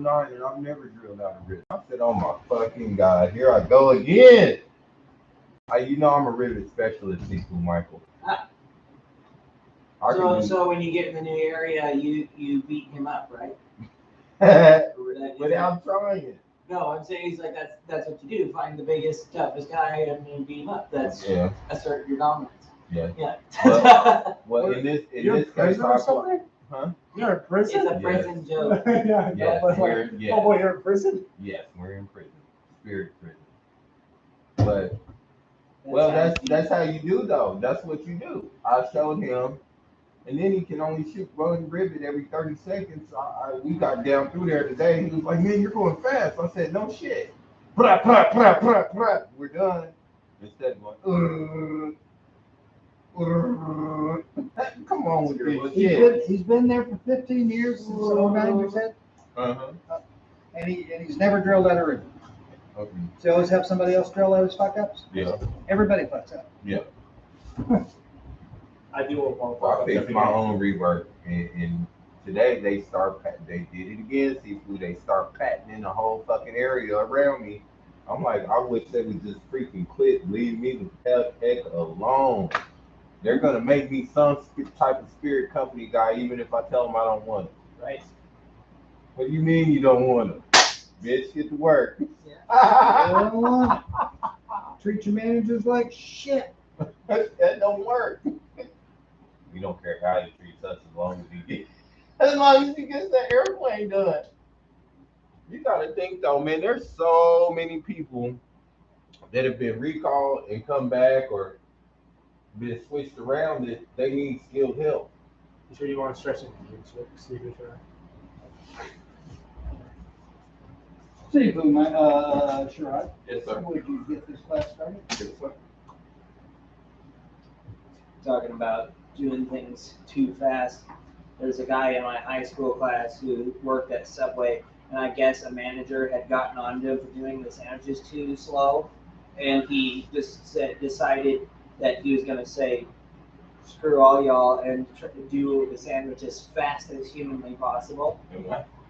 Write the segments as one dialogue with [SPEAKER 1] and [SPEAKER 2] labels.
[SPEAKER 1] '09 and I've never drilled out a rivet. I said, oh my fucking God, here I go again. You know I'm a rivet specialist, people, Michael.
[SPEAKER 2] Ah.
[SPEAKER 1] I
[SPEAKER 2] So when you get in the new area, you beat him up, right?
[SPEAKER 1] without trying it.
[SPEAKER 2] No, I'm saying he's like that's what you do. Find the biggest, toughest guy and then beat him up. That's assert your dominance.
[SPEAKER 1] Yeah.
[SPEAKER 2] Yeah.
[SPEAKER 1] Well, in this case, huh?
[SPEAKER 3] You're in prison?
[SPEAKER 2] It's a prison joke.
[SPEAKER 3] Yeah.
[SPEAKER 1] Yes,
[SPEAKER 3] Oh boy, you're in prison?
[SPEAKER 1] Yes, we're in prison. Spirit prison. But that's how you do though. That's what you do. I showed him, and then he can only shoot one rivet every 30 seconds. We got down through there today. He was like, "Man, you're going fast." I said, "No shit." We're done. Instead of going, come on with this.
[SPEAKER 4] He's been there for 15 years since '09, you said? And he's never drilled out a rivet.
[SPEAKER 1] Okay.
[SPEAKER 4] So you always have somebody else drill out his fuck ups?
[SPEAKER 1] Yeah.
[SPEAKER 4] Everybody fucks up.
[SPEAKER 1] Yeah.
[SPEAKER 3] I do
[SPEAKER 1] I fixed my own rework, and today they did it again, seafood. They start patenting the whole fucking area around me. I'm like, I wish they would just freaking quit, leave me the heck alone. They're gonna make me some type of spirit company guy, even if I tell them I don't want it.
[SPEAKER 2] Right.
[SPEAKER 1] What do you mean you don't want them? Bitch, get to work.
[SPEAKER 4] Yeah. Treat your managers like shit.
[SPEAKER 1] That don't work. We don't care how he treats us as long as he gets the airplane done. You gotta think though, man, there's so many people that have been recalled and come back or been switched around that they need skilled help.
[SPEAKER 3] You sure you want to stretch it?
[SPEAKER 4] Seafood, Sherrod.
[SPEAKER 1] Yes, sir.
[SPEAKER 4] Would you get this class started?
[SPEAKER 1] Yes, sir.
[SPEAKER 2] Talking about doing things too fast. There's a guy in my high school class who worked at Subway, and I guess a manager had gotten onto him for doing the sandwiches too slow, and he just decided that he was going to say, screw all y'all, and do the sandwich as fast as humanly possible.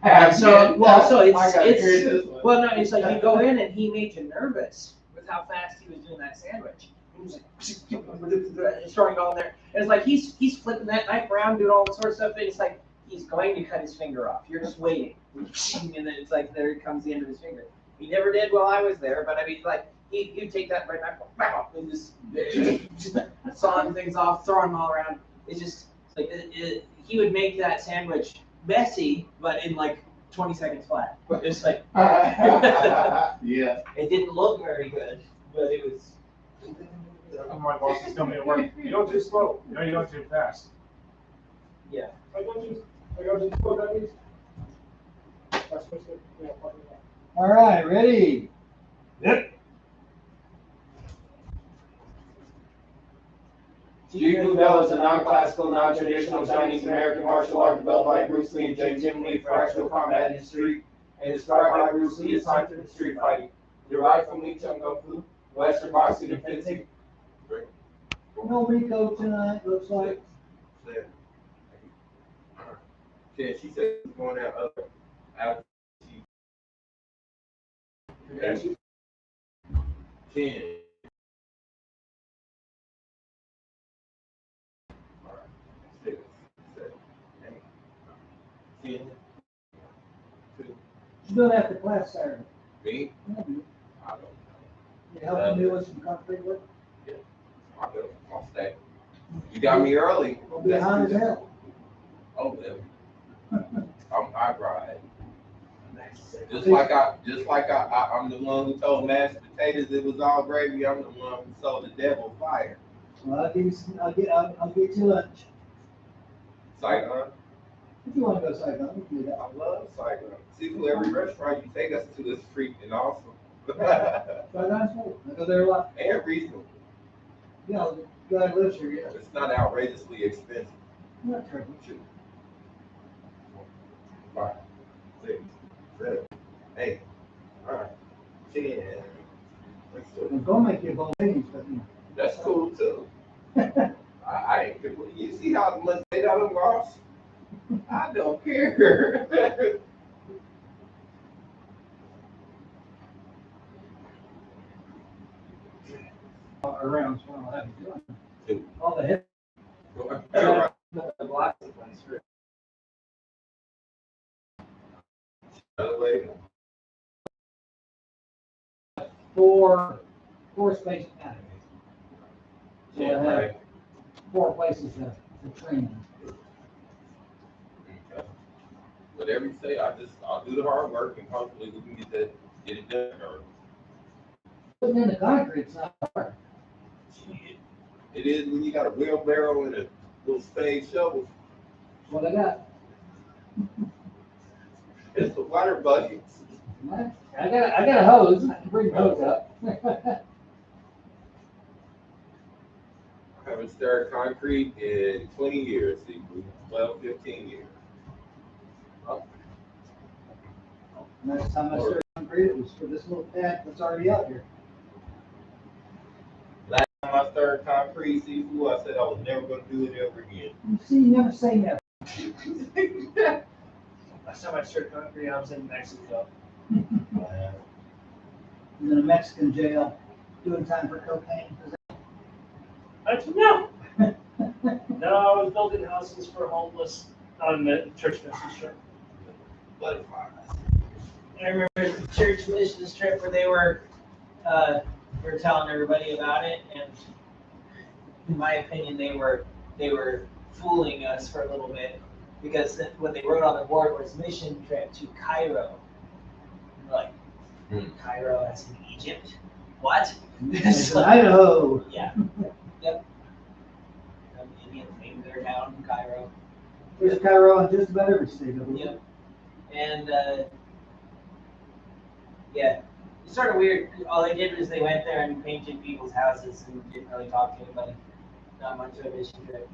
[SPEAKER 2] And so it's like you go in and he made you nervous with how fast he was doing that sandwich. He was like throwing it all there. And it's like he's flipping that knife around, doing all this sort of stuff. And it's like he's going to cut his finger off. You're just waiting, and then it's like there comes the end of his finger. He never did while I was there, but I mean, like he'd take that bread knife and just sawing things off, throwing them all around. It's just like he would make that sandwich messy, but in like 20 seconds flat. It's like
[SPEAKER 1] Yeah.
[SPEAKER 2] it didn't look very good, but it was.
[SPEAKER 3] My boss is coming to work. You don't do slow. You know, you don't do fast.
[SPEAKER 2] Yeah.
[SPEAKER 3] I don't do slow, that means.
[SPEAKER 4] All right, ready?
[SPEAKER 3] Yep.
[SPEAKER 5] Jeet Kune Do is a non-classical, non-traditional Chinese American martial art developed by Bruce Lee and Jim Lee for actual combat in the street, and inspired by Bruce Lee is scientific street fighting, derived from Wing Chun Kung Fu, Western boxing, and fencing.
[SPEAKER 4] No Rico tonight, looks like.
[SPEAKER 1] Yeah, she said she's going out. 10. Six, 7, 8, 10, 2.
[SPEAKER 4] She's doing after class Saturday.
[SPEAKER 1] Me?
[SPEAKER 4] Yeah, dude.
[SPEAKER 1] I don't know.
[SPEAKER 4] You helping me with some concrete work?
[SPEAKER 1] Yeah. I'll stay. You got me early.
[SPEAKER 4] I'll be hot as hell.
[SPEAKER 1] Oh, well. I ride. Just like I'm the one who told mashed potatoes it was all gravy. I'm the one who told the devil fire.
[SPEAKER 4] Well, I'll get you lunch.
[SPEAKER 1] Saigon.
[SPEAKER 4] If you want to go Saigon, we can do that.
[SPEAKER 1] I love Saigon. See, to every restaurant you take us to is freaking awesome.
[SPEAKER 4] Saigon's cool. I go there a lot.
[SPEAKER 1] And reasonable.
[SPEAKER 4] Yeah, the guy lives here, yeah.
[SPEAKER 1] It's not outrageously expensive.
[SPEAKER 4] Not terrible.
[SPEAKER 1] 5, 6, 7, 8, 9, 10.
[SPEAKER 4] I'm gonna make you a bowl of beans, but you know.
[SPEAKER 1] That's cool too. I ain't. You see how much they done lost? I don't care.
[SPEAKER 4] around, so I don't have to do it.
[SPEAKER 1] Two.
[SPEAKER 4] All the hip.
[SPEAKER 2] The block sequence for
[SPEAKER 4] Four space academies. So
[SPEAKER 1] Yeah,
[SPEAKER 4] I have
[SPEAKER 1] right.
[SPEAKER 4] 4 places to train.
[SPEAKER 1] Okay. Whatever you say, I'll do the hard work and hopefully we can get it done. Or,
[SPEAKER 4] Putting in the concrete's not hard.
[SPEAKER 1] shit. It is when you got a wheelbarrow and a little spade shovel.
[SPEAKER 4] That's what I got.
[SPEAKER 1] It's the water buckets.
[SPEAKER 4] I got a hose. I can bring the hose up.
[SPEAKER 1] I haven't stirred concrete in 20 years, Seafood. 12, 15 years.
[SPEAKER 4] Next time I started concrete, it was for this little pad that's already out here.
[SPEAKER 1] Last time I stirred concrete, Seafood, I said I was never going to do it ever again.
[SPEAKER 4] You see, you never say never.
[SPEAKER 2] last time I stirred concrete, I was in Mexico.
[SPEAKER 4] He's in a Mexican jail doing time for cocaine.
[SPEAKER 2] No. No, I was building houses for homeless on the church missions trip.
[SPEAKER 1] Butterflies.
[SPEAKER 2] I remember the church missions trip where they were telling everybody about it, and in my opinion, they were fooling us for a little bit because what they wrote on the board was mission trip to Cairo. And we're like, Cairo as in Egypt? What? So,
[SPEAKER 4] Idaho.
[SPEAKER 2] yeah. Yep. Indians named their town Cairo.
[SPEAKER 4] There's Cairo in just about every state of the
[SPEAKER 2] Yep. And yeah, it's sort of weird. All they did was they went there and painted people's houses and didn't really talk to anybody. Not much of a mission trip.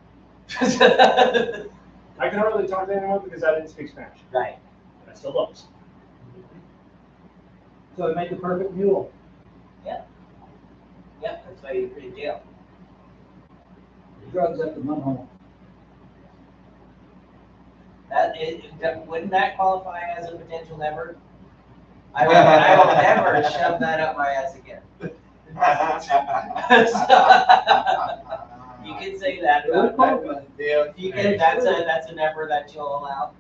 [SPEAKER 3] I can hardly talk to anyone because I didn't speak Spanish.
[SPEAKER 2] Right.
[SPEAKER 3] I still don't.
[SPEAKER 4] So it made the perfect mule.
[SPEAKER 2] Yep, that's why you're pretty jail.
[SPEAKER 4] Drugs up the bum hole.
[SPEAKER 2] Wouldn't that qualify as a potential never? I will never shove that up my ass again. You can say that about it.
[SPEAKER 1] Yeah.
[SPEAKER 2] You can, that's a never that you'll allow.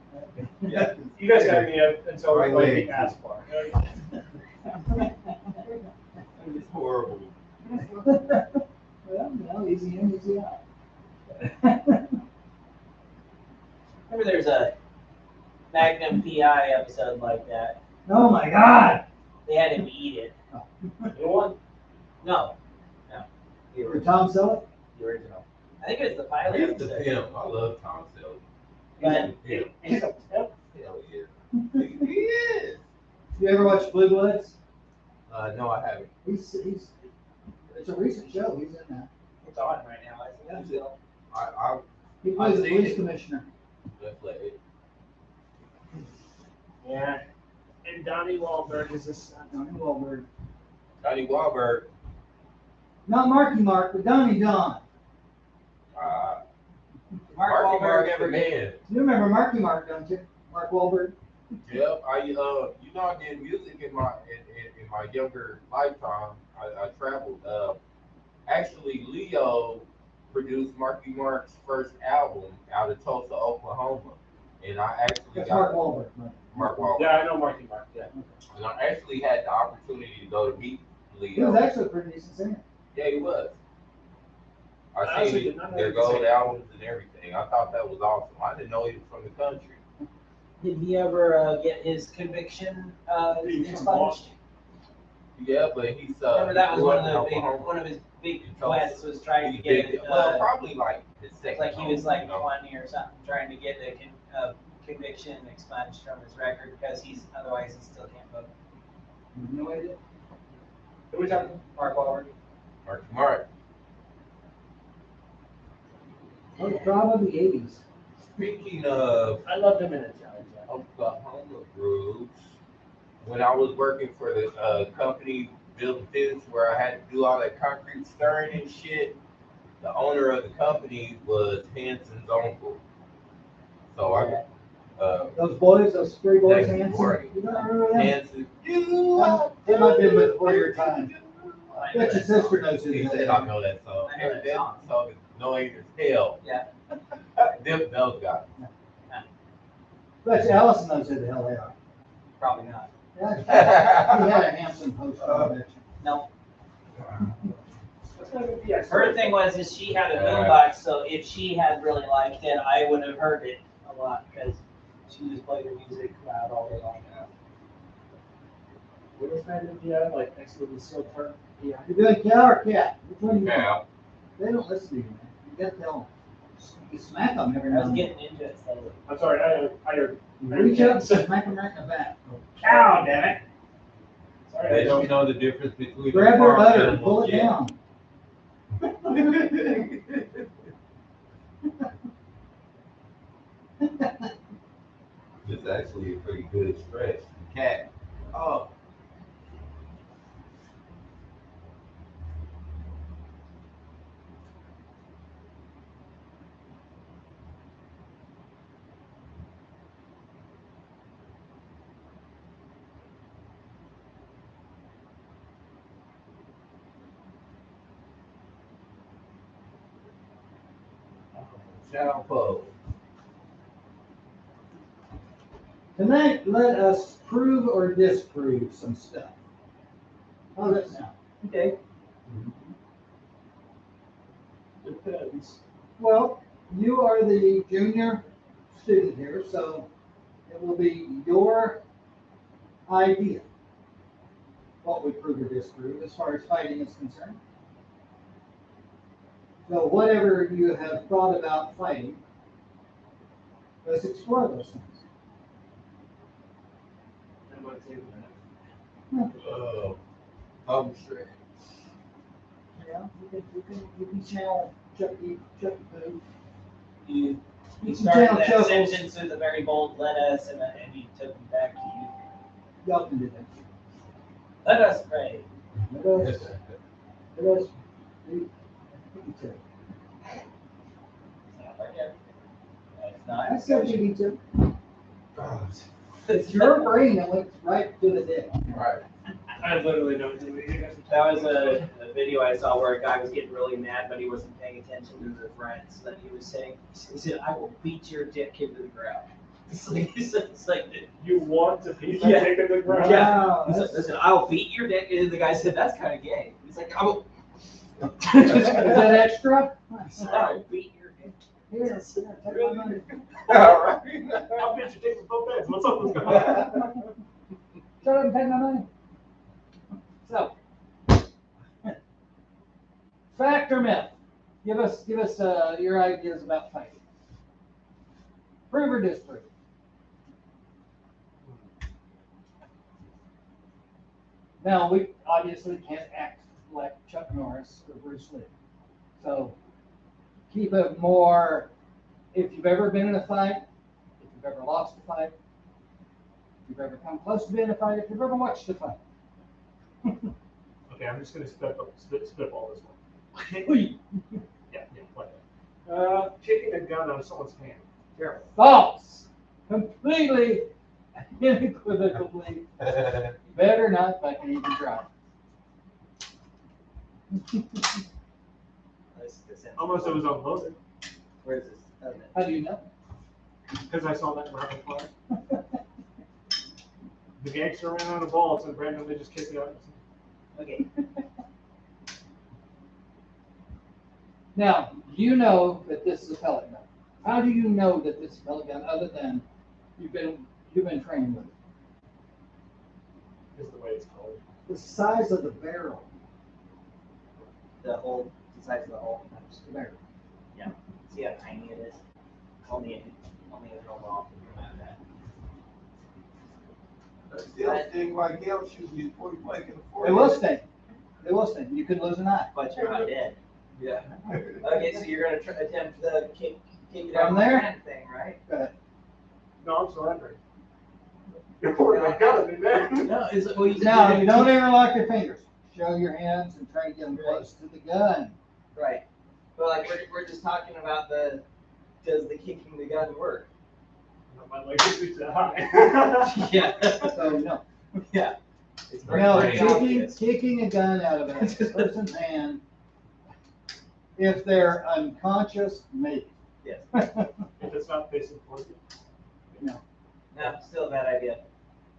[SPEAKER 1] Yeah.
[SPEAKER 3] You guys got me up until
[SPEAKER 1] Right
[SPEAKER 3] like
[SPEAKER 1] leg.
[SPEAKER 3] the ass bar.
[SPEAKER 1] It's horrible.
[SPEAKER 4] Well, no, easy in, easy out.
[SPEAKER 2] Remember there's a Magnum PI episode like that.
[SPEAKER 4] Oh my God!
[SPEAKER 2] They had him eat it.
[SPEAKER 3] You want?
[SPEAKER 2] No. The
[SPEAKER 4] For
[SPEAKER 2] original.
[SPEAKER 4] Tom Selleck?
[SPEAKER 2] The original. I think it was the pilot
[SPEAKER 1] He's the
[SPEAKER 2] episode.
[SPEAKER 1] pimp. I love Tom Selleck.
[SPEAKER 2] But
[SPEAKER 1] He's the
[SPEAKER 3] He's a
[SPEAKER 1] pimp. Hell yeah. He is.
[SPEAKER 4] You ever watch Blue Bloods?
[SPEAKER 1] No, I haven't.
[SPEAKER 4] It's a recent show. He's in that.
[SPEAKER 2] it's on right now, isn't it?
[SPEAKER 4] He plays the
[SPEAKER 1] seen
[SPEAKER 4] police
[SPEAKER 1] it.
[SPEAKER 4] commissioner.
[SPEAKER 1] Let's let it.
[SPEAKER 3] Yeah. And Donnie Wahlberg is this.
[SPEAKER 4] Donnie Wahlberg.
[SPEAKER 1] Donnie Wahlberg.
[SPEAKER 4] Not Marky Mark, but Donnie Don.
[SPEAKER 1] Uh,
[SPEAKER 2] Mark Wahlberg
[SPEAKER 1] Mark's
[SPEAKER 2] ever
[SPEAKER 1] the
[SPEAKER 2] did.
[SPEAKER 1] man.
[SPEAKER 4] You remember Marky Mark, don't you? Mark Wahlberg.
[SPEAKER 1] Yep. I did music in my younger lifetime. I traveled. Actually, Leo produced Marky Mark's first album out of Tulsa, Oklahoma, and I actually
[SPEAKER 4] That's
[SPEAKER 1] got
[SPEAKER 4] Mark Wahlberg. Right?
[SPEAKER 1] Mark Wahlberg.
[SPEAKER 3] Yeah, I know Marky Mark. Yeah.
[SPEAKER 1] And I actually had the opportunity to go to meet
[SPEAKER 4] He
[SPEAKER 1] Leo.
[SPEAKER 4] was actually a pretty decent singer.
[SPEAKER 1] Yeah, he was.
[SPEAKER 3] I
[SPEAKER 1] I
[SPEAKER 3] actually
[SPEAKER 1] seen
[SPEAKER 3] did not know
[SPEAKER 1] their
[SPEAKER 3] he could
[SPEAKER 1] gold
[SPEAKER 3] sing.
[SPEAKER 1] albums and everything. I thought that was awesome. I didn't know he was from the country.
[SPEAKER 2] Did he ever get his conviction
[SPEAKER 3] He was from
[SPEAKER 2] expunged?
[SPEAKER 1] Yeah, but he's
[SPEAKER 2] Remember that was
[SPEAKER 1] he
[SPEAKER 2] one
[SPEAKER 1] grew
[SPEAKER 2] of
[SPEAKER 1] up
[SPEAKER 2] the
[SPEAKER 1] in
[SPEAKER 2] big,
[SPEAKER 1] Oklahoma.
[SPEAKER 2] one of his big
[SPEAKER 1] In Tulsa.
[SPEAKER 2] quests was trying to
[SPEAKER 1] He's
[SPEAKER 2] get
[SPEAKER 1] big-
[SPEAKER 2] it.
[SPEAKER 1] well, probably like his second.
[SPEAKER 2] Like he was
[SPEAKER 1] home,
[SPEAKER 2] like
[SPEAKER 1] you know?
[SPEAKER 2] 20 or something, trying to get a conviction expunged from his record because otherwise he still can't vote.
[SPEAKER 4] No idea.
[SPEAKER 3] Who are we talking?
[SPEAKER 2] Mark Wahlberg.
[SPEAKER 1] Mark.
[SPEAKER 4] Oh, probably the 80s.
[SPEAKER 1] Speaking of
[SPEAKER 3] I loved him in Italian.
[SPEAKER 1] Oklahoma grooves, when I was working for the company building fence where I had to do all that concrete stirring and shit, the owner of the company was Hanson's uncle. So
[SPEAKER 4] Those 3 boys,
[SPEAKER 1] Thank you,
[SPEAKER 4] Hanson.
[SPEAKER 1] Courtney.
[SPEAKER 4] You don't remember that?
[SPEAKER 1] Hanson, you
[SPEAKER 4] That might be before your time.
[SPEAKER 2] I know
[SPEAKER 4] Bet your
[SPEAKER 2] that
[SPEAKER 4] sister
[SPEAKER 2] song.
[SPEAKER 4] knows who
[SPEAKER 1] He
[SPEAKER 4] the
[SPEAKER 1] said,
[SPEAKER 4] hell
[SPEAKER 1] I know that song.
[SPEAKER 2] I know that song.
[SPEAKER 1] That song is annoying as hell.
[SPEAKER 2] Yeah.
[SPEAKER 1] Those guys.
[SPEAKER 4] Bet you Allison knows who the hell they are.
[SPEAKER 2] Probably not.
[SPEAKER 4] Yeah, he had a Hampson poster, I bet you.
[SPEAKER 2] No.
[SPEAKER 3] That's not gonna be a-
[SPEAKER 2] Her thing was is she had a boombox, so if she had really liked it, I would have heard it a lot because she just played her music loud all day long.
[SPEAKER 3] What was that in the, like, next to the silk turn? Yeah.
[SPEAKER 4] You doing cow or cat? Which one do you want?
[SPEAKER 1] Now,
[SPEAKER 4] They don't listen to you, man. You gotta tell them. You smack them every
[SPEAKER 2] I
[SPEAKER 4] now
[SPEAKER 2] was
[SPEAKER 4] and then.
[SPEAKER 2] getting into it slowly.
[SPEAKER 3] I'm sorry, I heard.
[SPEAKER 4] You reach up and smack them right in the back.
[SPEAKER 3] Cow, damn it. Sorry,
[SPEAKER 1] they
[SPEAKER 3] I
[SPEAKER 1] don't know the difference between.
[SPEAKER 4] Grab
[SPEAKER 1] a
[SPEAKER 4] their
[SPEAKER 1] farm
[SPEAKER 4] butter and
[SPEAKER 1] animal
[SPEAKER 4] pull it
[SPEAKER 1] yet.
[SPEAKER 4] down.
[SPEAKER 1] It's actually a pretty good stretch. Cat. Oh. Shout pose.
[SPEAKER 4] Tonight, let us prove or disprove some stuff. How's that sound?
[SPEAKER 2] Okay.
[SPEAKER 3] Depends.
[SPEAKER 4] Well, you are the junior student here, so it will be your idea what we prove or disprove as far as fighting is concerned. So whatever you have thought about fighting, let's explore those things.
[SPEAKER 3] I'm gonna take a minute.
[SPEAKER 1] Thumb stretch.
[SPEAKER 4] Yeah, you can channel Chucky Poo.
[SPEAKER 2] You
[SPEAKER 4] You can
[SPEAKER 2] started
[SPEAKER 4] channel
[SPEAKER 2] that
[SPEAKER 4] Chuckles.
[SPEAKER 2] sentence with a very bold let us, and you took me back to you.
[SPEAKER 4] Y'all can do that.
[SPEAKER 2] Let us pray.
[SPEAKER 4] Let us do.
[SPEAKER 2] It's not like it. It's not.
[SPEAKER 4] I said you need to.
[SPEAKER 1] Oh,
[SPEAKER 4] It's your brain that went right to the dick.
[SPEAKER 1] right.
[SPEAKER 3] I literally don't do it.
[SPEAKER 2] That was a video I saw where a guy was getting really mad, but he wasn't paying attention to his friends. That he was saying, he said, "I will beat your dick into the ground." It's like,
[SPEAKER 3] You want to be
[SPEAKER 2] Yeah.
[SPEAKER 3] taken to the ground?
[SPEAKER 2] yeah.
[SPEAKER 4] Wow,
[SPEAKER 2] He
[SPEAKER 4] that's-
[SPEAKER 2] said, "I'll beat your dick." And the guy said, "That's kind of gay." He's like, "I will."
[SPEAKER 4] Is that extra?
[SPEAKER 2] I'll beat your dick.
[SPEAKER 4] Here, take my money.
[SPEAKER 1] All right.
[SPEAKER 3] I'll bet you take with both ends. What's up with this guy?
[SPEAKER 4] Shut up and take my money. So, fact or myth? Give us your ideas about fighting. Prove or disprove? Now, we obviously can't act like Chuck Norris or Bruce Lee. So, keep it more, if you've ever been in a fight, if you've ever lost a fight, if you've ever come close to being in a fight, if you've ever watched a fight.
[SPEAKER 3] Okay, I'm just gonna spitball this one. Yeah, play it. Taking a gun out of someone's hand. Terrible.
[SPEAKER 4] False. Completely, unequivocally, better not fucking even try.
[SPEAKER 3] Almost it was unloaded,
[SPEAKER 2] Where is this? Okay.
[SPEAKER 4] How do you know?
[SPEAKER 3] because I saw that in rapid fire. The gangster ran out of bullets and randomly just kicked it out.
[SPEAKER 2] Okay.
[SPEAKER 4] Now, you know that this is a pellet gun. How do you know that this is a pellet gun other than you've been training with it?
[SPEAKER 3] Is the way it's called.
[SPEAKER 4] The size of the barrel.
[SPEAKER 2] The hole, the size of the hole.
[SPEAKER 4] That's the barrel.
[SPEAKER 2] See how tiny it is? Only a little ball can come out of that.
[SPEAKER 1] But still sting like hell shooting you before you play in the fourth.
[SPEAKER 4] It will sting. It will sting. You could lose an eye.
[SPEAKER 2] But you're not dead.
[SPEAKER 1] Yeah.
[SPEAKER 2] Okay, so you're gonna attempt the kick it
[SPEAKER 4] From
[SPEAKER 2] out
[SPEAKER 4] there?
[SPEAKER 2] hand thing, right?
[SPEAKER 4] Go ahead.
[SPEAKER 3] No, I'm surrendering. You're pouring that gun in there.
[SPEAKER 2] No, is it? Well, you said
[SPEAKER 4] Now,
[SPEAKER 2] you're
[SPEAKER 4] don't
[SPEAKER 2] gonna
[SPEAKER 4] ever lock your fingers. Show your hands and try to get them close to the gun.
[SPEAKER 2] keep- right. But like we're just talking about does the kicking the gun work?
[SPEAKER 3] My legs are too high.
[SPEAKER 2] Yeah.
[SPEAKER 4] So, no.
[SPEAKER 2] Yeah. It's
[SPEAKER 4] No,
[SPEAKER 2] very obvious.
[SPEAKER 4] kicking a gun out of a person's hand, if they're unconscious, maybe.
[SPEAKER 2] Yes.
[SPEAKER 3] If it's not facing towards you.
[SPEAKER 2] No, still a bad idea.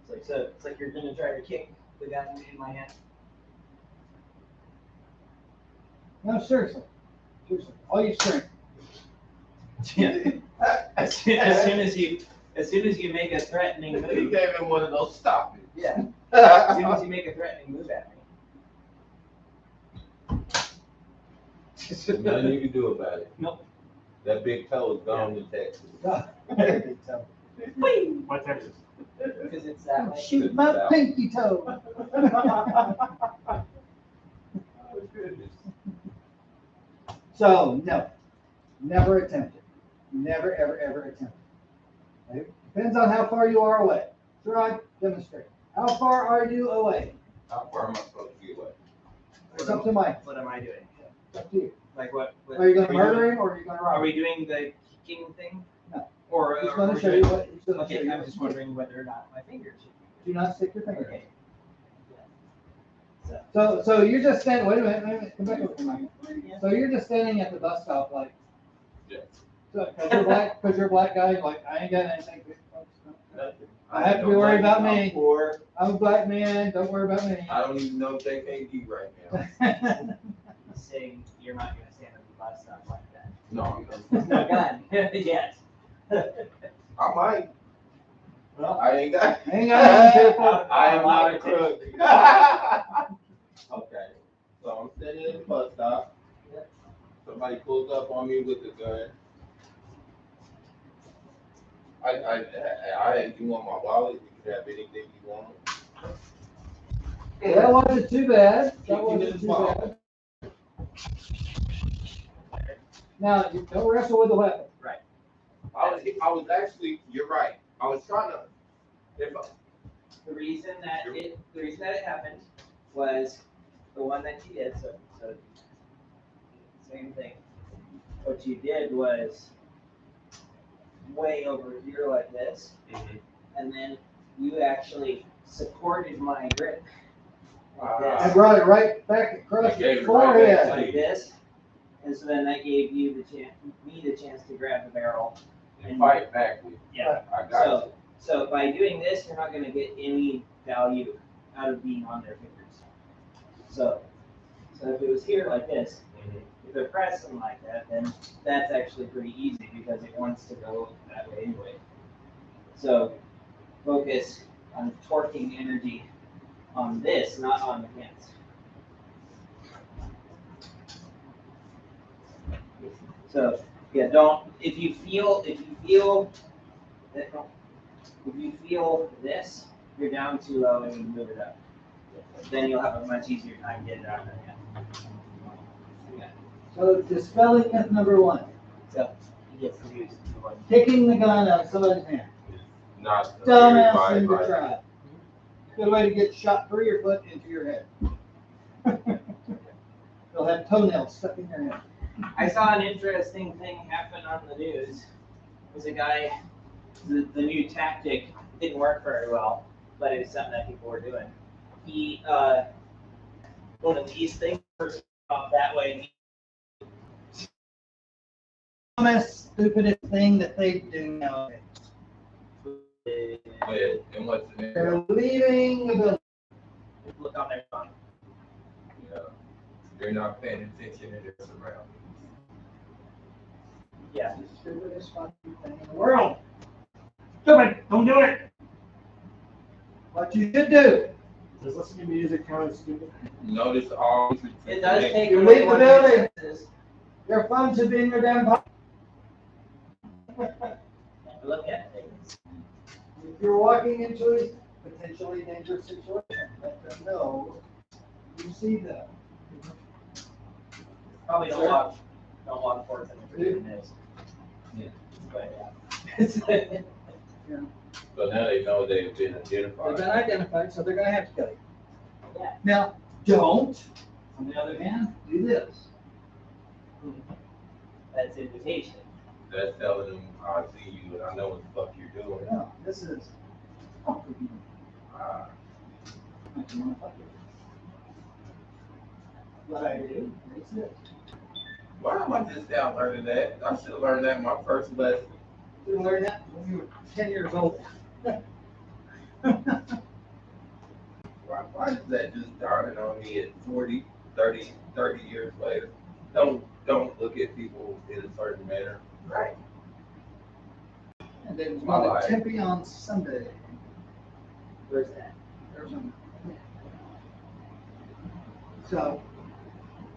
[SPEAKER 2] It's like you're gonna try to kick the gun in my hand.
[SPEAKER 4] No, seriously. All your strength.
[SPEAKER 2] Yeah. As soon as you make a threatening
[SPEAKER 1] He
[SPEAKER 2] move.
[SPEAKER 1] gave him one of those stop it.
[SPEAKER 2] Yeah. As soon as you make a threatening move at me.
[SPEAKER 1] Nothing you can do about it.
[SPEAKER 2] Nope.
[SPEAKER 1] That big toe is gone to Texas.
[SPEAKER 3] My Texas.
[SPEAKER 2] Because it's that way.
[SPEAKER 4] Shoot my pinky toe.
[SPEAKER 1] Oh, goodness.
[SPEAKER 4] So, no, never attempt it. Never, ever, ever attempt it. Okay? Depends on how far you are away. Try, demonstrate. How far are you away?
[SPEAKER 1] How far am I supposed to be away?
[SPEAKER 4] It's up to Mike.
[SPEAKER 2] What am I doing?
[SPEAKER 4] It's up to you.
[SPEAKER 2] Like what?
[SPEAKER 4] Are you gonna
[SPEAKER 2] we
[SPEAKER 4] murder
[SPEAKER 2] doing?
[SPEAKER 4] him or are you gonna
[SPEAKER 2] Are
[SPEAKER 4] rob
[SPEAKER 2] we
[SPEAKER 4] him?
[SPEAKER 2] doing the kicking thing?
[SPEAKER 4] No.
[SPEAKER 2] Or
[SPEAKER 4] He's
[SPEAKER 2] are
[SPEAKER 4] gonna
[SPEAKER 2] we
[SPEAKER 4] show you
[SPEAKER 2] doing-
[SPEAKER 4] what, he's gonna show
[SPEAKER 2] Okay,
[SPEAKER 4] you
[SPEAKER 2] I'm
[SPEAKER 4] what
[SPEAKER 2] just
[SPEAKER 4] to do.
[SPEAKER 2] wondering whether or not my fingers should be.
[SPEAKER 4] Do not stick your finger.
[SPEAKER 2] Okay.
[SPEAKER 4] So you're just standing, wait a minute, come back over to Mike. So you're just standing at the bus stop like.
[SPEAKER 1] Yeah.
[SPEAKER 4] So, cause you're a black guy, you're like, I ain't got anything.
[SPEAKER 1] Nothing.
[SPEAKER 4] I have to be worried about me.
[SPEAKER 1] Poor.
[SPEAKER 4] I'm a black man, don't worry about me.
[SPEAKER 1] I don't even know JKD right now.
[SPEAKER 2] Saying you're not gonna stand at the bus stop like that.
[SPEAKER 1] No,
[SPEAKER 2] There's no gun yet.
[SPEAKER 1] I might.
[SPEAKER 4] Well,
[SPEAKER 1] I ain't got.
[SPEAKER 4] ain't got nothing, people.
[SPEAKER 1] I am not a crook. Okay, so I'm sitting at the bus stop. Somebody pulls up on me with a gun. You want my wallet? You can have anything you want.
[SPEAKER 4] That wasn't too bad.
[SPEAKER 1] You
[SPEAKER 4] That wasn't
[SPEAKER 1] just
[SPEAKER 4] too
[SPEAKER 1] walk.
[SPEAKER 4] bad. Now, you don't wrestle with the weapon.
[SPEAKER 1] I was actually, you're right. I was trying to.
[SPEAKER 2] The reason that it happened was the one that you did. So same thing. What you did was way over here like this, and then you actually supported my grip like
[SPEAKER 4] I
[SPEAKER 2] this,
[SPEAKER 4] brought it right back across
[SPEAKER 1] You gave
[SPEAKER 4] your
[SPEAKER 1] it right
[SPEAKER 4] forehead.
[SPEAKER 1] back.
[SPEAKER 2] like this, and so then that gave you the chance to grab the barrel.
[SPEAKER 1] And fight back with.
[SPEAKER 2] Yeah.
[SPEAKER 1] I got you.
[SPEAKER 2] So by doing this, you're not going to get any value out of being on their fingers. So if it was here like this, if they're pressing like that, then that's actually pretty easy because it wants to go that way anyway. So focus on torquing energy on this, not on the hands. So yeah, if you feel this, you're down too low and you move it up. Then you'll have a much easier time getting it out of your hand. Yeah.
[SPEAKER 4] So dispelling myth number one,
[SPEAKER 2] So he gets to use one.
[SPEAKER 4] kicking the gun out of somebody's hand.
[SPEAKER 1] Not a
[SPEAKER 4] Dumbass
[SPEAKER 1] very
[SPEAKER 4] thing to
[SPEAKER 1] wise
[SPEAKER 4] try. Good way to get shot through your foot into your head. They'll have toenails stuck in your head.
[SPEAKER 2] I saw an interesting thing happen on the news. It was a guy, the new tactic didn't work very well, but it was something that people were doing. He, one of these things off that way.
[SPEAKER 4] Dumbest, stupidest thing that they do nowadays.
[SPEAKER 1] But, and what's the name?
[SPEAKER 4] They're leaving the building.
[SPEAKER 2] Look on their phone.
[SPEAKER 1] They're not paying attention to their surroundings.
[SPEAKER 2] Yeah.
[SPEAKER 4] It's the stupidest fucking thing in the world.
[SPEAKER 3] Stupid! Don't do it!
[SPEAKER 4] What you should do.
[SPEAKER 3] Does listening to music count as stupid?
[SPEAKER 1] Notice all.
[SPEAKER 2] It does take
[SPEAKER 4] You
[SPEAKER 2] away
[SPEAKER 4] leave the
[SPEAKER 2] one of your
[SPEAKER 4] building.
[SPEAKER 2] senses.
[SPEAKER 4] Your phone should be in your damn pocket.
[SPEAKER 2] Look at things.
[SPEAKER 4] If you're walking into a potentially dangerous situation, let them know you see them.
[SPEAKER 2] Probably don't walk towards them if you're doing this.
[SPEAKER 1] Yeah.
[SPEAKER 2] But yeah.
[SPEAKER 1] So now they know they've been
[SPEAKER 4] They've
[SPEAKER 1] identified.
[SPEAKER 4] been identified, so they're gonna have to kill you.
[SPEAKER 2] Yeah.
[SPEAKER 4] Now, don't, on the other hand, do this.
[SPEAKER 2] That's invitation.
[SPEAKER 1] That's telling them, I see you and I know what the fuck you're doing.
[SPEAKER 4] No, this is.
[SPEAKER 1] Ah.
[SPEAKER 4] Make you wanna fuck it. What I do, it's it.
[SPEAKER 1] Why am I just now learning that? I should have learned that in my first lesson.
[SPEAKER 4] You learned that when you were 10 years old.
[SPEAKER 1] Why is that just dawning on me at 40, 30 years later? Don't look at people in a certain manner.
[SPEAKER 2] Right.
[SPEAKER 4] And then it's
[SPEAKER 1] My
[SPEAKER 4] going
[SPEAKER 1] life.
[SPEAKER 4] to Tempe on Sunday.
[SPEAKER 2] Where's that?
[SPEAKER 4] Arizona. So,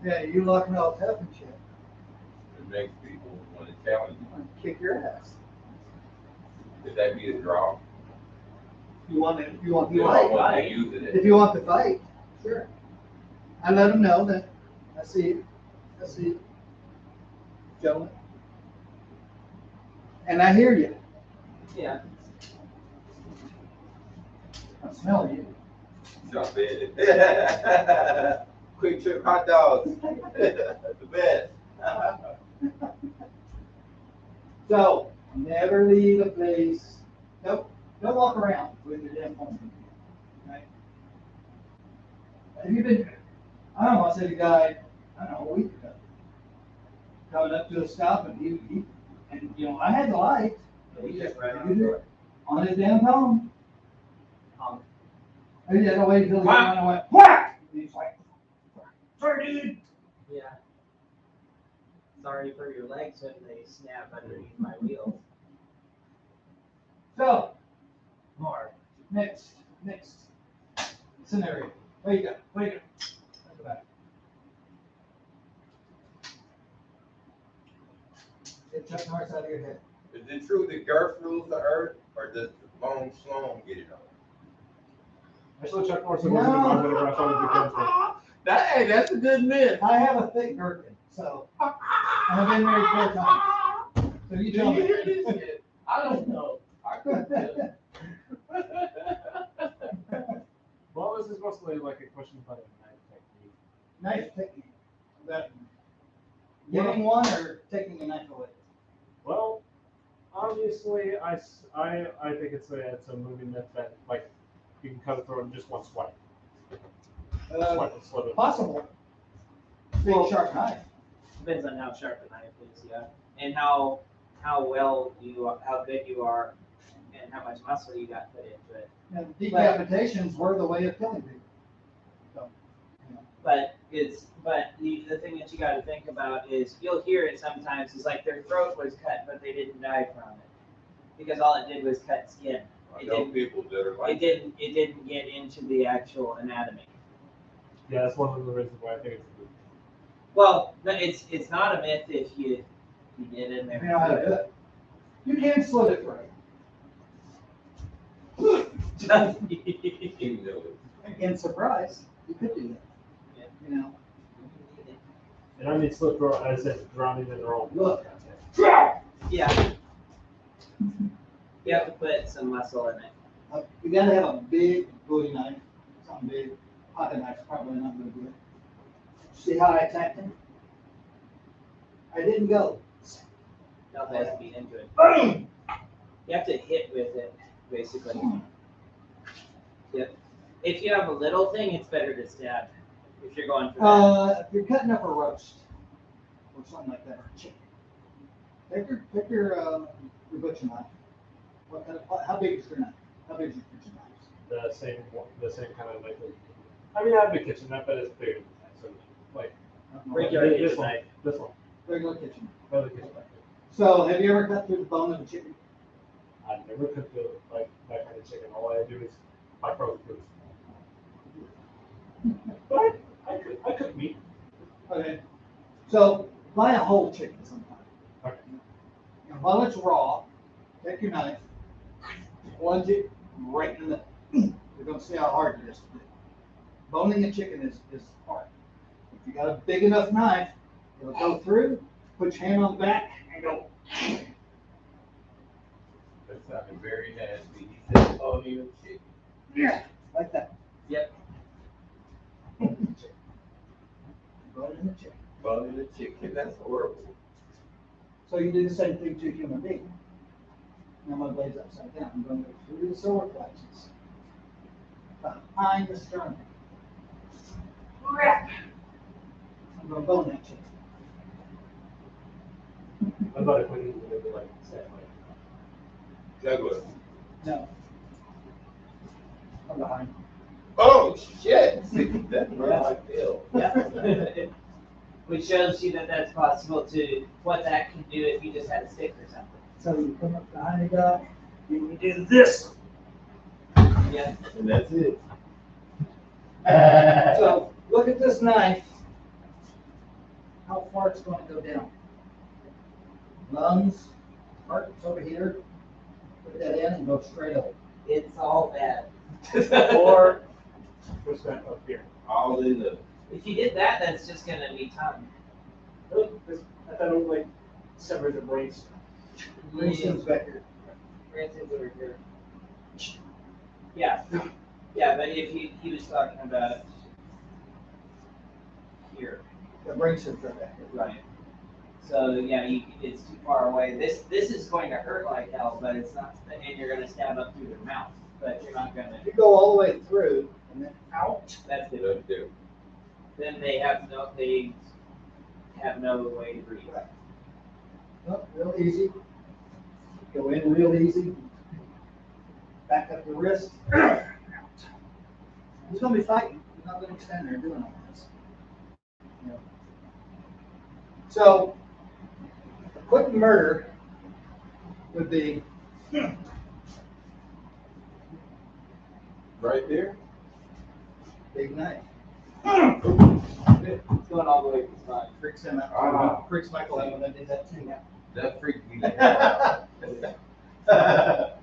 [SPEAKER 4] yeah, you looking all tough and shit.
[SPEAKER 1] It makes people want to challenge you.
[SPEAKER 4] I'm gonna kick your ass.
[SPEAKER 1] Could that be a draw?
[SPEAKER 4] You want to
[SPEAKER 1] You know, I
[SPEAKER 4] fight?
[SPEAKER 1] want to use it.
[SPEAKER 4] If you want to fight, sure. I let them know that I see you, gentlemen. And I hear you.
[SPEAKER 2] Yeah.
[SPEAKER 4] I smell you.
[SPEAKER 1] Jump in. Quick trip hot dogs. The best.
[SPEAKER 4] So, never leave a place. Nope. Don't walk around with your damn phone. Right? Have you been, I don't know, I said a guy, I don't know, a week ago, coming up to a stop and he and you know, I had the light.
[SPEAKER 2] He just ran
[SPEAKER 4] He did it on his damn phone. I did not wait until he
[SPEAKER 2] Whack.
[SPEAKER 4] went and went, whack! And he's like, sorry, dude.
[SPEAKER 2] Yeah. Sorry for your legs when they snap underneath my wheels.
[SPEAKER 4] So, more. Next scenario. What you got? Think about it. Get Chuck Norris out of your head.
[SPEAKER 1] Is it true that Girth rules the earth, or does the long Sloan get it on?
[SPEAKER 3] I saw Chuck Norris wasn't involved whenever I started to come.
[SPEAKER 1] Hey, that's a good myth.
[SPEAKER 4] I have a thick gherkin, so I've been married 4 times. So you tell
[SPEAKER 1] Did you
[SPEAKER 4] me.
[SPEAKER 1] hear this shit? I don't know. I couldn't tell.
[SPEAKER 3] Well, this is mostly like a question about a knife technique.
[SPEAKER 4] Knife technique. That getting one or taking a knife away?
[SPEAKER 3] Well, obviously, I think it's a moving myth that like you can cut a throat in just one swipe. Swipe and slit it.
[SPEAKER 4] Possible. Big sharp knife.
[SPEAKER 2] Depends on how sharp the knife is, yeah. And how good you are, and how much muscle you got put into it.
[SPEAKER 4] And decapitations were the way of killing people. So, you know.
[SPEAKER 2] But the thing that you got to think about is you'll hear it sometimes. It's like their throat was cut, but they didn't die from it because all it did was cut skin.
[SPEAKER 1] I know people that are like
[SPEAKER 2] It didn't get into the actual anatomy.
[SPEAKER 3] Yeah, that's one of the reasons why I think it's a myth.
[SPEAKER 2] Well, no, it's not a myth if you get in there.
[SPEAKER 4] You know how to do it. You can slit it right.
[SPEAKER 1] you know it.
[SPEAKER 4] In surprise, you could do that.
[SPEAKER 2] Yeah.
[SPEAKER 4] You know.
[SPEAKER 3] And I mean slit throat as if drowning in their own blood.
[SPEAKER 4] Look.
[SPEAKER 2] Yeah. You have to put some muscle in it.
[SPEAKER 4] You gotta have a big Bowie knife. Something big. Pocket knife's probably not gonna do it. See how I attacked him? I didn't go.
[SPEAKER 2] No has to be into it.
[SPEAKER 4] Boom!
[SPEAKER 2] You have to hit with it, basically. Yep. If you have a little thing, it's better to stab. If you're going for that.
[SPEAKER 4] If you're cutting up a roast or something like that, or chicken, pick your butcher knife. What kind of, how big is your knife? How big is your kitchen knife?
[SPEAKER 3] The same kind of like. I mean, I have a kitchen knife, but it's bigger than that. So like
[SPEAKER 2] Regular
[SPEAKER 3] this
[SPEAKER 2] kitchen
[SPEAKER 3] one,
[SPEAKER 2] knife.
[SPEAKER 3] this one,
[SPEAKER 4] Regular kitchen knife.
[SPEAKER 3] regular kitchen knife.
[SPEAKER 4] So, have you ever cut through the bone of a chicken?
[SPEAKER 3] I've never cooked like that kind of chicken. All I do is my frozen foods. But I cook meat.
[SPEAKER 4] Okay. So, buy a whole chicken sometime.
[SPEAKER 3] Okay.
[SPEAKER 4] And while it's raw, take your knife, plunge it right in the. You're gonna see how hard it is to do. Boning a chicken is hard. If you got a big enough knife, it'll go through. Put your hand on the back and go.
[SPEAKER 1] That sounded very nasty. He said, "Oh, you chicken."
[SPEAKER 4] Yeah, like that.
[SPEAKER 2] Yep.
[SPEAKER 4] Bone in the chicken.
[SPEAKER 1] Bone in the chicken. That's horrible.
[SPEAKER 4] So you do the same thing to a human being. Now my blade's upside down. I'm going to go through the solar plexus. behind the sternum. Crap. I'm gonna bone that chick.
[SPEAKER 3] What about if we need to maybe like set like
[SPEAKER 1] Douglas.
[SPEAKER 4] No. I'm behind.
[SPEAKER 1] Oh, shit. That's where I feel.
[SPEAKER 6] Yeah. Which shows you that that's possible to, what that can do if you just had a stick or something.
[SPEAKER 4] So you come up behind the guy, you do this.
[SPEAKER 6] Yeah.
[SPEAKER 1] And that's it.
[SPEAKER 4] So look at this knife. How far it's going to go down. Lungs, heart, it's over here. Put that in and go straight up.
[SPEAKER 6] It's all bad.
[SPEAKER 4] Or
[SPEAKER 3] what's that up here?
[SPEAKER 1] All in the.
[SPEAKER 6] If you did that, that's just gonna be tongue.
[SPEAKER 3] Really? I thought it would like separate the brains.
[SPEAKER 4] Winston's back here.
[SPEAKER 6] Branson's over here. Yeah, yeah, but if he was talking about here,
[SPEAKER 4] The brainstem's right back here.
[SPEAKER 6] right? So yeah, it's too far away. This is going to hurt like hell, but it's not, and you're gonna stab up through their mouth, but you're not gonna.
[SPEAKER 4] You go all the way through and then out.
[SPEAKER 6] That's it.
[SPEAKER 1] That's it.
[SPEAKER 6] Then they have no way to breathe.
[SPEAKER 4] Up real easy. Go in real easy. Back up the wrist. Out. He's gonna be fighting. He's not gonna stand there doing all this. You know. So, a quick murder would be
[SPEAKER 1] Right there.
[SPEAKER 4] big knife.
[SPEAKER 6] It's going all the way to the side.
[SPEAKER 4] Freaks him out.
[SPEAKER 1] Ah.
[SPEAKER 4] Freaks Michael out when I did that too.
[SPEAKER 1] That freaked me the hell out.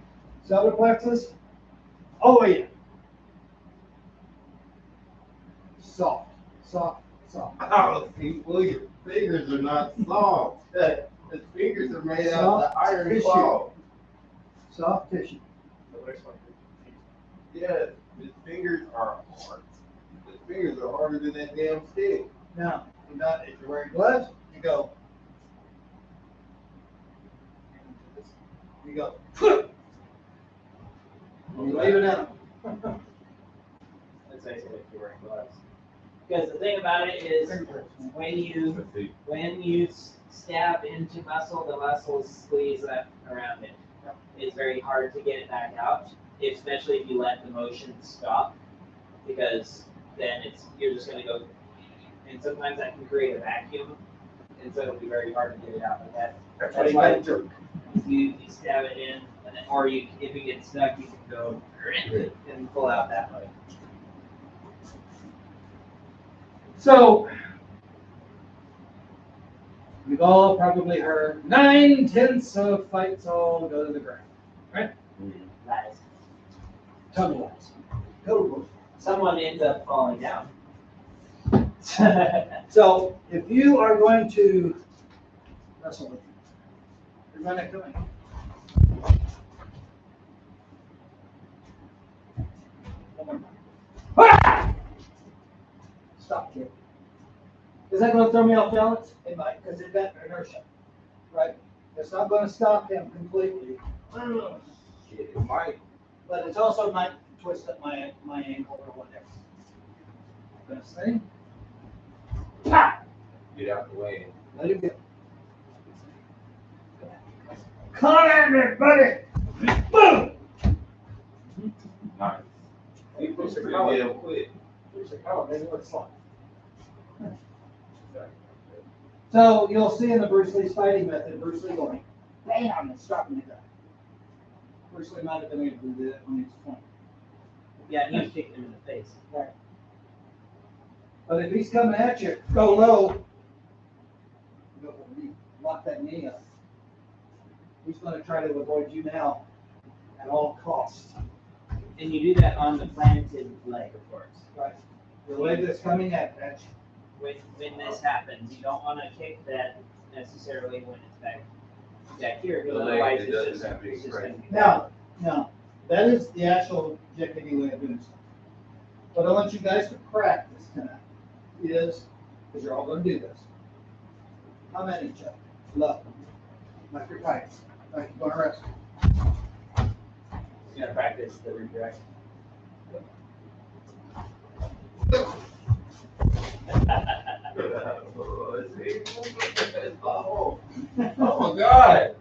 [SPEAKER 4] Solar plexus. Oh yeah. Soft, soft, soft.
[SPEAKER 1] Oh, people, your fingers are not soft. The fingers are made out of the
[SPEAKER 4] Soft
[SPEAKER 1] iron
[SPEAKER 4] tissue.
[SPEAKER 1] claw.
[SPEAKER 4] Soft tissue.
[SPEAKER 1] Yes, his fingers are hard. His fingers are harder than that damn stick.
[SPEAKER 4] Now, if you're wearing gloves, you go. You go. You leave it out.
[SPEAKER 6] That's basically if you're wearing gloves. Because the thing about it is, when you stab into muscle, the muscles squeeze up around it. It's very hard to get it back out, especially if you let the motion stop, because then you're just gonna go, and sometimes that can create a vacuum, and so it'll be very hard to get it out. But that's why you stab it in, and then, or if it gets stuck, you can go and pull out that way.
[SPEAKER 4] So, we've all probably heard 9/10 of fights all go to the ground, right?
[SPEAKER 6] Lies.
[SPEAKER 4] Total lies. Total bullshit.
[SPEAKER 6] Someone ends up falling down.
[SPEAKER 4] So, if you are going to wrestle with me, you're going to come in. One more time. Stop, kid. Is that going to throw me off balance? It might, because it's got inertia, right? It's not going to stop him completely,
[SPEAKER 1] Shit, it might.
[SPEAKER 4] but it's also might twist up my ankle or whatever. Best thing. Pa!
[SPEAKER 1] Get out the way.
[SPEAKER 4] Let him go. Come at me, buddy! Boom!
[SPEAKER 1] Nice. You push pretty damn quick.
[SPEAKER 4] Oh, maybe what's like. So you'll see in the Bruce Lee's fighting method, Bruce Lee going, bam, and stopping the guy. Bruce Lee might have been able to do that when he was 20.
[SPEAKER 6] Yeah, and he was kicking him in the face.
[SPEAKER 4] Right. But if he's coming at you, go low. Go for the knee. Lock that knee up. He's going to try to avoid you now at all costs.
[SPEAKER 6] And you do that on the planted leg, of course.
[SPEAKER 4] Right. The leg that's coming at you.
[SPEAKER 6] When this happens, you don't want to kick that necessarily when it's back here, because
[SPEAKER 1] The leg
[SPEAKER 6] otherwise
[SPEAKER 1] that
[SPEAKER 6] it's
[SPEAKER 1] doesn't
[SPEAKER 6] just,
[SPEAKER 1] have any
[SPEAKER 6] it's just
[SPEAKER 1] strength.
[SPEAKER 6] gonna be
[SPEAKER 4] Now, that is the actual JKD way of doing stuff. What I want you guys to practice tonight is, because you're all going to do this, come at each other, love, like you're fighting, like you're going to wrestle.
[SPEAKER 6] you gotta practice the redirect.
[SPEAKER 1] Oh, oh my God.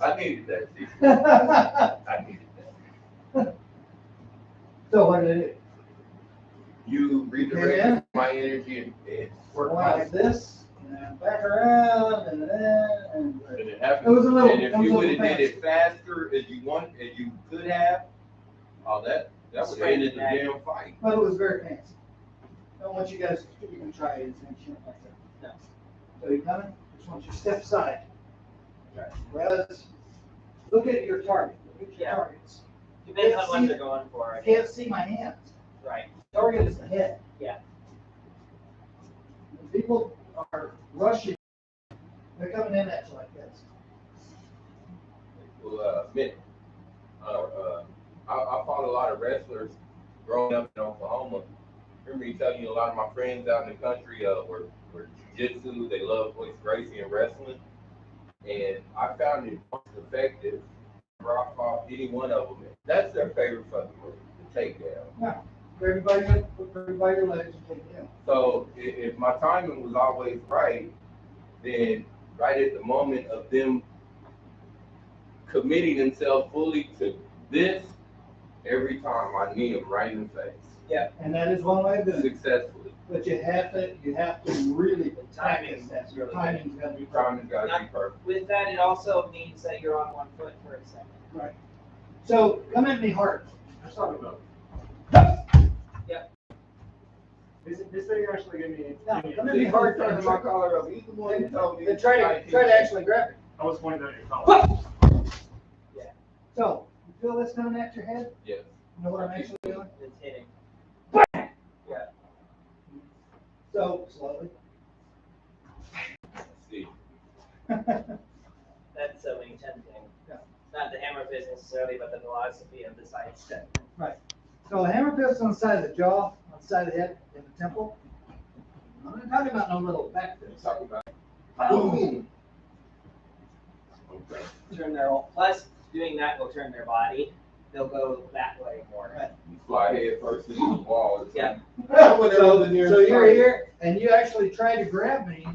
[SPEAKER 1] I needed that. See? I needed that.
[SPEAKER 4] So what did it
[SPEAKER 1] You redirect my energy and work
[SPEAKER 4] do?
[SPEAKER 1] my
[SPEAKER 4] Like this, and then back around, and then,
[SPEAKER 1] and it happened.
[SPEAKER 4] It was a little-
[SPEAKER 1] And if
[SPEAKER 4] it was
[SPEAKER 1] you
[SPEAKER 4] a
[SPEAKER 1] would have
[SPEAKER 4] little
[SPEAKER 1] did it faster as you could have, oh, that would have ended the damn fight.
[SPEAKER 4] but it was very fancy. I want you guys, you can try it, and shit like that.
[SPEAKER 6] No.
[SPEAKER 4] So you coming? Just want you to step aside. Well, look at your target, look at your
[SPEAKER 6] Yeah.
[SPEAKER 4] targets.
[SPEAKER 6] Depends on what they're going for.
[SPEAKER 4] I
[SPEAKER 6] I
[SPEAKER 4] can't
[SPEAKER 6] guess.
[SPEAKER 4] see my hands.
[SPEAKER 6] Right.
[SPEAKER 4] Target is the head.
[SPEAKER 6] Yeah.
[SPEAKER 4] When people are rushing, they're coming in at you like this.
[SPEAKER 1] Well, I fought a lot of wrestlers growing up in Oklahoma. I remember me telling you a lot of my friends out in the country were jiu-jitsu. They love Royce Gracie and wrestling. And I found it most effective where I fought any one of them. That's their favorite fucking move, the takedown.
[SPEAKER 4] Yeah. Everybody your legs and take it in.
[SPEAKER 1] So if my timing was always right, then right at the moment of them committing themselves fully to this, every time I knee them right in the face.
[SPEAKER 6] Yeah.
[SPEAKER 4] And that is one way of doing it.
[SPEAKER 1] Successfully.
[SPEAKER 4] But you have to really
[SPEAKER 6] timing
[SPEAKER 4] practice that.
[SPEAKER 6] is
[SPEAKER 4] Your
[SPEAKER 6] really
[SPEAKER 4] timing's gotta be
[SPEAKER 1] Your
[SPEAKER 4] perfect.
[SPEAKER 1] timing's gotta be perfect.
[SPEAKER 6] With that, it also means that you're on one foot for a second.
[SPEAKER 4] Right. So come at me hard.
[SPEAKER 3] Let's talk about
[SPEAKER 6] Yeah.
[SPEAKER 3] this thing actually gave me.
[SPEAKER 4] No,
[SPEAKER 3] gave me-
[SPEAKER 4] come at me hard.
[SPEAKER 1] Turning my collar up. He's the one who told me.
[SPEAKER 4] Then try to actually grab it.
[SPEAKER 3] I was pointing at your collar.
[SPEAKER 4] So, you feel this coming at your head?
[SPEAKER 1] Yes.
[SPEAKER 4] You know what I'm actually doing?
[SPEAKER 6] It's hitting.
[SPEAKER 4] So, slowly.
[SPEAKER 1] Let's see.
[SPEAKER 6] That's so many tempting.
[SPEAKER 4] Yeah.
[SPEAKER 6] Not the hammer fist necessarily, but the philosophy of the side step.
[SPEAKER 4] So a hammer fist on the side of the jaw, on the side of the head, in the temple. I'm not talking about no little back
[SPEAKER 1] Let's
[SPEAKER 4] fist.
[SPEAKER 1] talk about
[SPEAKER 4] Boom.
[SPEAKER 1] Okay.
[SPEAKER 6] Turn their plus doing that will turn their body. They'll go that way more.
[SPEAKER 4] Right.
[SPEAKER 1] You fly head first into the wall.
[SPEAKER 6] Yeah.
[SPEAKER 4] So you're here, and you actually try to grab me,